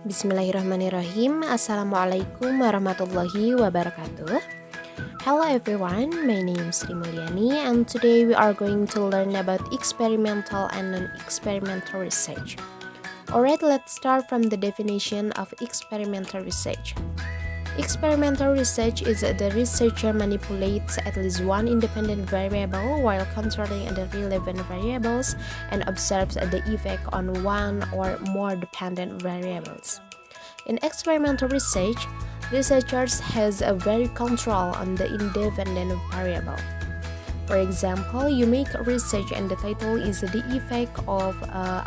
Bismillahirrahmanirrahim. Assalamualaikum warahmatullahi wabarakatuh. Hello everyone, my name is Sri Mulyani and today we are going to learn about experimental and non-experimental research. Alright, let's start from the definition of experimental research. Experimental research is the researcher manipulates at least one independent variable while controlling the relevant variables and observes the effect on one or more dependent variables. In experimental research, researchers has a very control on the independent variable. For example, you make research and the title is the effect of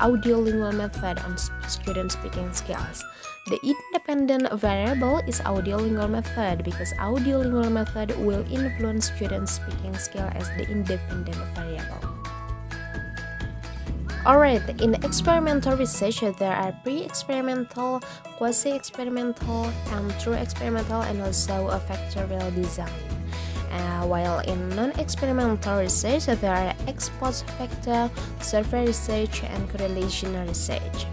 audiolingual method on student speaking skills. The independent variable is audiolingual method because audiolingual method will influence student speaking skill as the independent variable. Alright, in experimental research, there are pre-experimental, quasi-experimental, and true experimental, and also a factorial design. While in non-experimental research, there are ex post facto, survey research, and correlational research.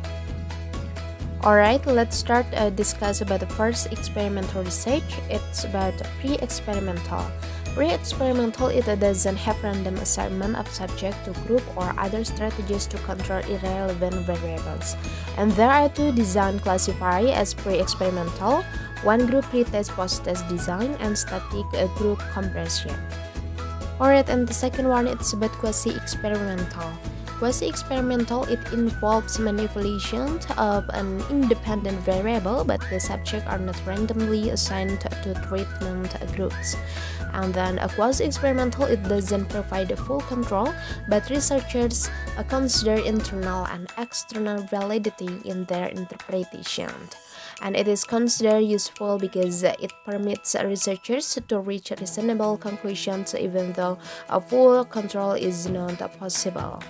Alright, let's start discuss about the first experimental research. It's about pre-experimental. Pre-experimental, it doesn't have random assignment of subject to group or other strategies to control irrelevant variables. And there are two design classified as pre-experimental, one group pre-test post-test design and static group compression. Alright, and the second one, it's about quasi-experimental. Quasi-experimental, it involves manipulation of an independent variable, but the subjects are not randomly assigned to treatment groups. And then a quasi-experimental, it doesn't provide full control, but researchers consider internal and external validity in their interpretation. And it is considered useful because it permits researchers to reach reasonable conclusions even though a full control is not possible.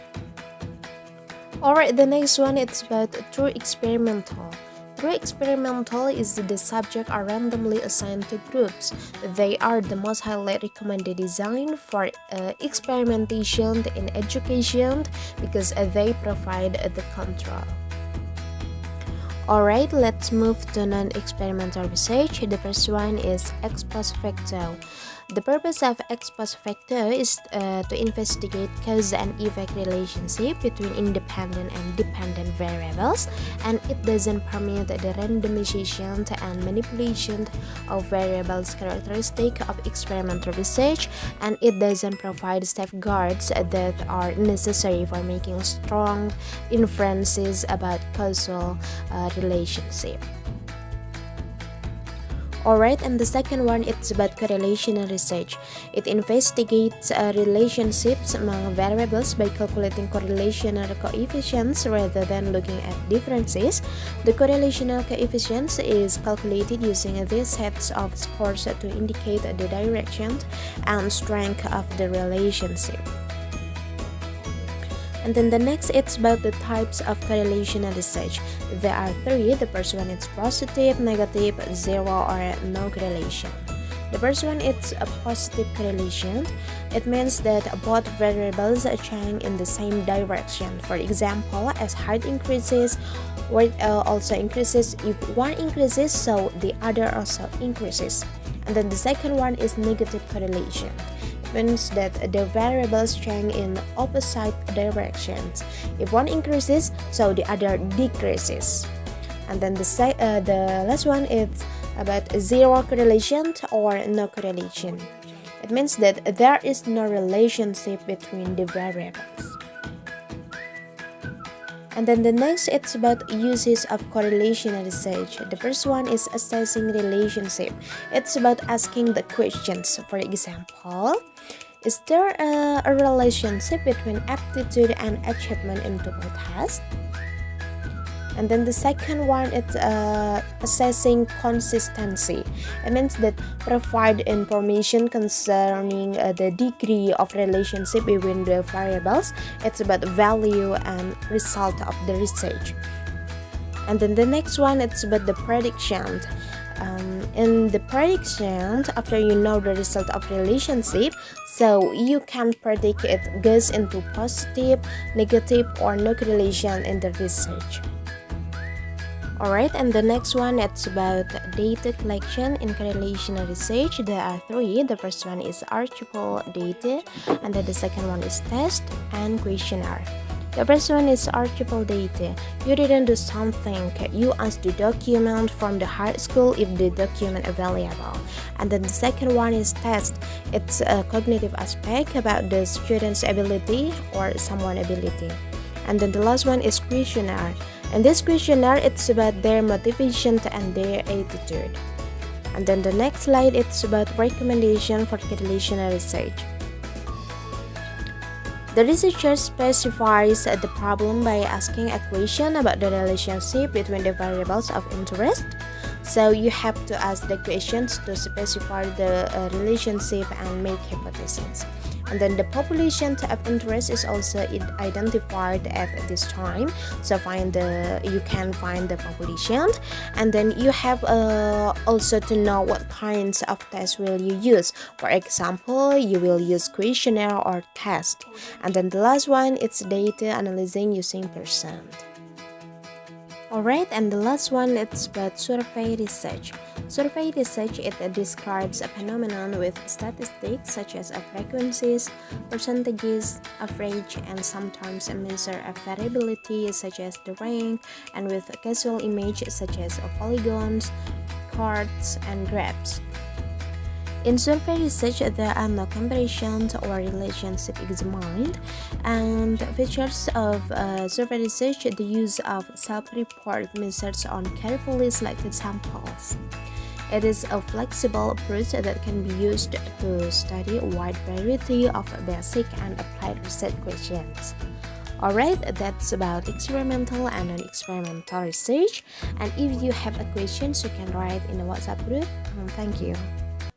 Alright, the next one, it's about true experimental. True experimental is the subject are randomly assigned to groups. They are the most highly recommended design for experimentation in education because they provide the control. Alright, let's move to non-experimental research. The first one is ex post facto. The purpose of ex post facto is to investigate cause and effect relationship between independent and dependent variables, and it doesn't permit the randomization and manipulation of variables characteristic of experimental research, and it doesn't provide safeguards that are necessary for making strong inferences about causal relationship. Alright, and the second one, it's about correlational research. It investigates relationships among variables by calculating correlational coefficients rather than looking at differences. The correlational coefficients is calculated using these sets of scores to indicate the direction and strength of the relationship. And then the next, it's about the types of correlational research. There are three. The first one is positive, negative, zero, or no correlation. The first one, it's a positive correlation. It means that both variables change in the same direction. For example, as height increases, weight also increases. If one increases, so the other also increases. And then the second one is negative correlation. Means that the variables change in opposite directions. If one increases, so the other decreases. And then the last one is about zero correlation or no correlation. It means that there is no relationship between the variables. And then the next, it's about uses of correlational research. The first one is assessing relationship. It's about asking the questions. For example, is there a relationship between aptitude and achievement in two tests? And then the second one, it's assessing consistency. It means that provide information concerning the degree of relationship between the variables. It's about value and result of the research. And then the next one, it's about the prediction. In the prediction, after you know the result of relationship, so you can predict it goes into positive, negative, or no correlation in the research. Alright, and the next one, it's about data collection in correlational research. There are three. The first one is archival data, and then the second one is test and questionnaire. The first one is archival data. You didn't do something. You ask the document from the high school if the document available. And then the second one is test. It's a cognitive aspect about the student's ability or someone's ability. And then the last one is questionnaire. And this questionnaire, it's about their motivation and their attitude. And then the next slide, it's about recommendation for correlational research. The researcher specifies the problem by asking a question about the relationship between the variables of interest. So you have to ask the questions to specify the relationship and make hypotheses. And then the population of interest is also identified at this time. So you can find the population, and then you have also to know what kinds of tests will you use. For example, you will use questionnaire or test. And then the last one, it's data analyzing using percent. Alright, and the last one, it's about survey research. Survey research, it describes a phenomenon with statistics such as frequencies, percentages, average, and sometimes a measure of variability such as the rank, and with a causal image such as polygons, charts, and graphs. In survey research, there are no comparisons or relationship examined, and features of survey research, the use of self-report methods on carefully selected samples. It is a flexible approach that can be used to study a wide variety of basic and applied research questions. Alright, that's about experimental and non-experimental research. And if you have a question, you can write in the WhatsApp group. Thank you.